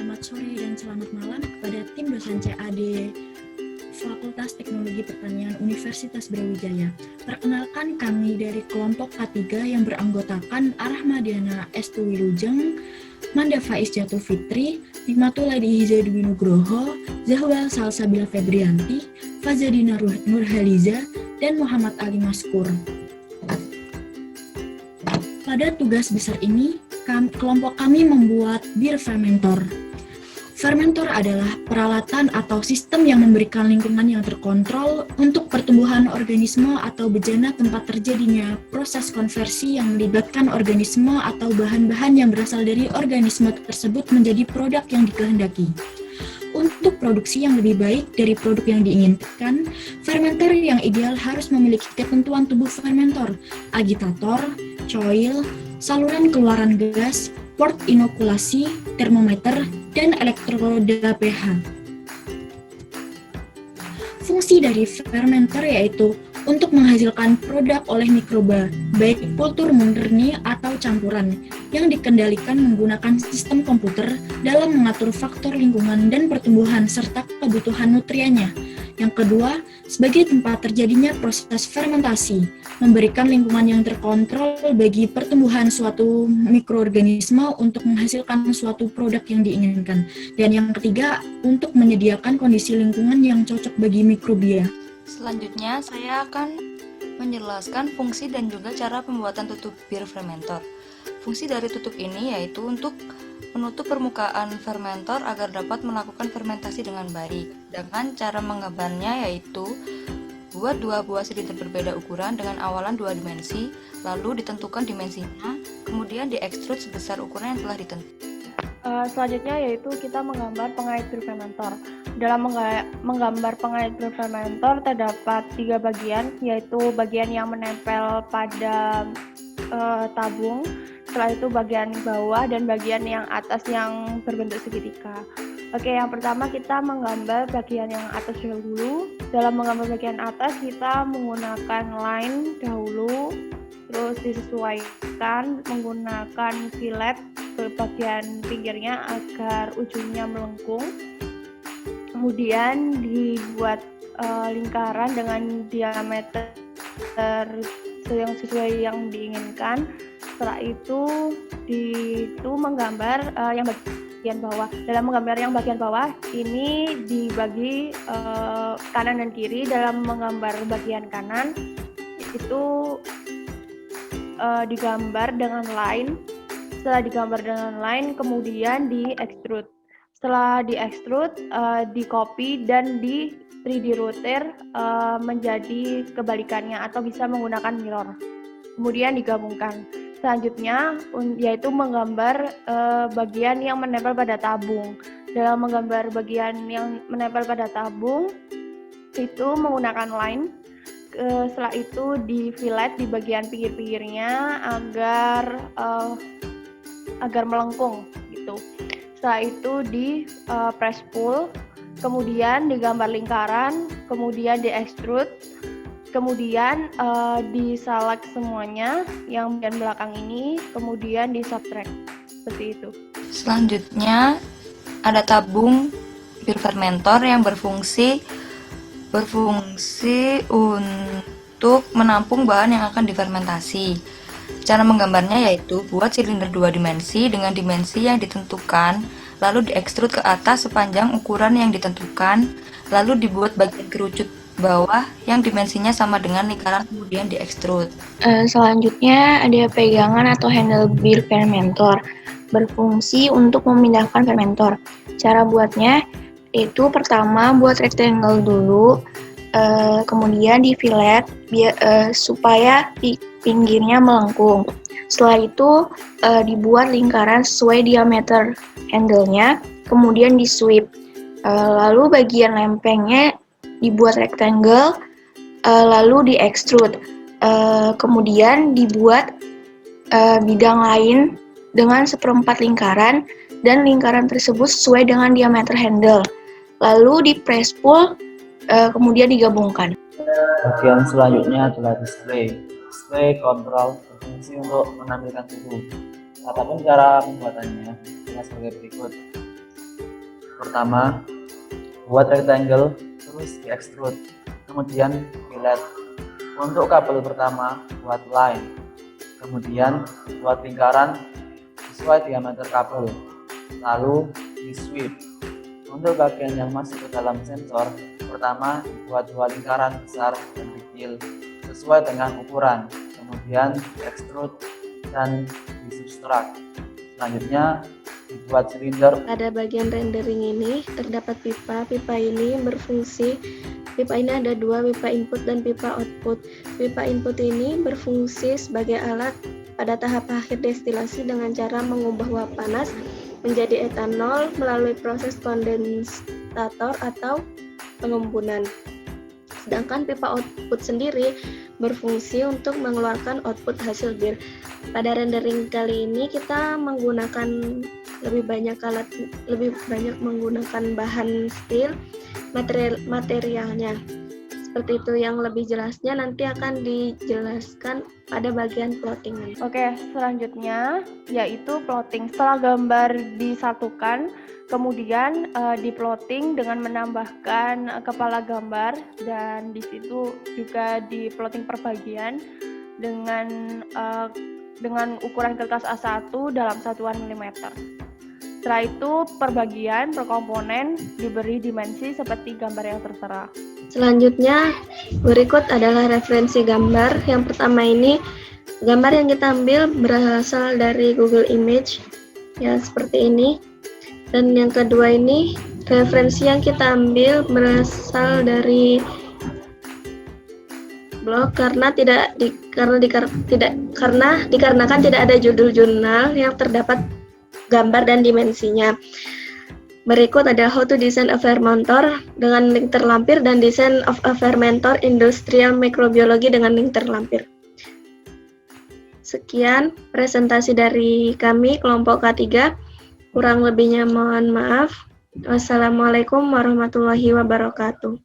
Selamat sore dan selamat malam kepada tim dosen CAD Fakultas Teknologi Pertanian Universitas Brawijaya. Perkenalkan, kami dari kelompok K3 yang beranggotakan Arahmadiana Estu Wilujeng, Manda Faiz Jatuh Fitri, Hikmatullah Hiza Dwi Nugroho, Zahwal Salsabila Febrianti, Fazadina Nurhaliza, dan Muhammad Ali Maskur. Pada tugas besar ini, kelompok kami membuat bir fermentor. Fermentor adalah peralatan atau sistem yang memberikan lingkungan yang terkontrol untuk pertumbuhan organisme atau bejana tempat terjadinya proses konversi yang melibatkan organisme atau bahan-bahan yang berasal dari organisme tersebut menjadi produk yang dikehendaki. Untuk produksi yang lebih baik dari produk yang diinginkan, fermenter yang ideal harus memiliki ketentuan tubuh fermentor, agitator, coil, saluran keluaran gas, port inokulasi, termometer, dan elektroda pH. Fungsi dari fermenter yaitu untuk menghasilkan produk oleh mikroba, baik kultur murni atau campuran, yang dikendalikan menggunakan sistem komputer dalam mengatur faktor lingkungan dan pertumbuhan serta kebutuhan nutriennya. Yang kedua, sebagai tempat terjadinya proses fermentasi, memberikan lingkungan yang terkontrol bagi pertumbuhan suatu mikroorganisme untuk menghasilkan suatu produk yang diinginkan. Dan yang ketiga, untuk menyediakan kondisi lingkungan yang cocok bagi mikrobia. Selanjutnya, saya akan menjelaskan fungsi dan juga cara pembuatan tutup bir fermentor. Fungsi dari tutup ini yaitu untuk menutup permukaan fermentor agar dapat melakukan fermentasi dengan baik. Dengan cara menggambarnya yaitu buat dua buah silinder berbeda ukuran dengan awalan 2 dimensi, lalu ditentukan dimensinya, kemudian diekstrud sebesar ukuran yang telah ditentukan. Selanjutnya yaitu kita menggambar pengait bir fermentor. Dalam menggambar pengait bir fermentor terdapat 3 bagian, yaitu bagian yang menempel pada tabung, setelah itu bagian bawah dan bagian yang atas yang berbentuk segitiga. Oke, yang pertama kita menggambar bagian yang atas dahulu. Dalam menggambar bagian atas kita menggunakan line dahulu, terus disesuaikan menggunakan fillet ke bagian pinggirnya agar ujungnya melengkung. Kemudian dibuat lingkaran dengan diameter yang sesuai yang diinginkan. Setelah itu menggambar yang bagian bawah. Dalam menggambar yang bagian bawah ini dibagi kanan dan kiri. Dalam menggambar bagian kanan itu digambar dengan line. Setelah digambar dengan line, kemudian di-extrude. Setelah di-extrude, di-copy dan di 3D router menjadi kebalikannya atau bisa menggunakan mirror. Kemudian digabungkan. Selanjutnya yaitu menggambar bagian yang menempel pada tabung. Dalam menggambar bagian yang menempel pada tabung itu menggunakan line. Setelah itu di fillet di bagian pinggir-pinggirnya agar melengkung gitu. Setelah itu di press pull, kemudian digambar lingkaran, kemudian di extrude, kemudian disalak semuanya yang bagian belakang ini, kemudian di subtract seperti itu. Selanjutnya ada tabung bir fermentor yang berfungsi untuk menampung bahan yang akan difermentasi. Cara menggambarnya yaitu buat silinder 2 dimensi dengan dimensi yang ditentukan, lalu diekstrud ke atas sepanjang ukuran yang ditentukan, lalu dibuat bagian kerucut bawah yang dimensinya sama dengan lingkaran, kemudian diekstrud. Selanjutnya ada pegangan atau handle bir fermentor, berfungsi untuk memindahkan fermentor. Cara buatnya itu pertama buat rectangle dulu, kemudian di fillet supaya pinggirnya melengkung. Setelah itu dibuat lingkaran sesuai diameter handle-nya, kemudian di sweep. Lalu bagian lempengnya dibuat rectangle, lalu di extrude. Kemudian dibuat bidang lain dengan 1/4 lingkaran, dan lingkaran tersebut sesuai dengan diameter handle. Lalu di press pull, kemudian digabungkan. Bagian selanjutnya adalah display. Display kontrol berfungsi untuk menampilkan suhu. Adapun cara pembuatannya adalah sebagai berikut. Pertama, buat rectangle, terus di extrude, kemudian fillet. Untuk kabel pertama, buat line, kemudian buat lingkaran sesuai diameter kabel, lalu di sweep. Untuk bagian yang masuk ke dalam sensor, pertama buat dua lingkaran besar dan kecil sesuai dengan ukuran, kemudian di extrude dan di substrak. Selanjutnya dibuat silinder. Pada bagian rendering ini terdapat pipa. Pipa ini berfungsi, pipa ini ada dua, pipa input dan pipa output. Pipa input ini berfungsi sebagai alat pada tahap akhir destilasi dengan cara mengubah uap panas menjadi etanol melalui proses kondensator atau pengembunan. Sedangkan pipa output sendiri berfungsi untuk mengeluarkan output hasil bir. Pada rendering kali ini kita menggunakan lebih banyak menggunakan bahan steel, materialnya. Seperti itu, yang lebih jelasnya nanti akan dijelaskan pada bagian plottingan. Oke, selanjutnya yaitu plotting. Setelah gambar disatukan, kemudian di-plotting dengan menambahkan kepala gambar, dan di situ juga di-plotting per bagian dengan ukuran kertas A1 dalam satuan milimeter. Setelah itu per bagian, per komponen diberi dimensi seperti gambar yang tertera. Selanjutnya, berikut adalah referensi gambar. Yang pertama ini, gambar yang kita ambil berasal dari Google Image, ya seperti ini. Dan yang kedua ini, referensi yang kita ambil berasal dari blog dikarenakan tidak ada judul jurnal yang terdapat gambar dan dimensinya. Berikut ada How to Design a Fermentor dengan link terlampir dan Design of a Fermentor Industrial Microbiology dengan link terlampir. Sekian presentasi dari kami kelompok K3. Kurang lebihnya mohon maaf. Wassalamualaikum warahmatullahi wabarakatuh.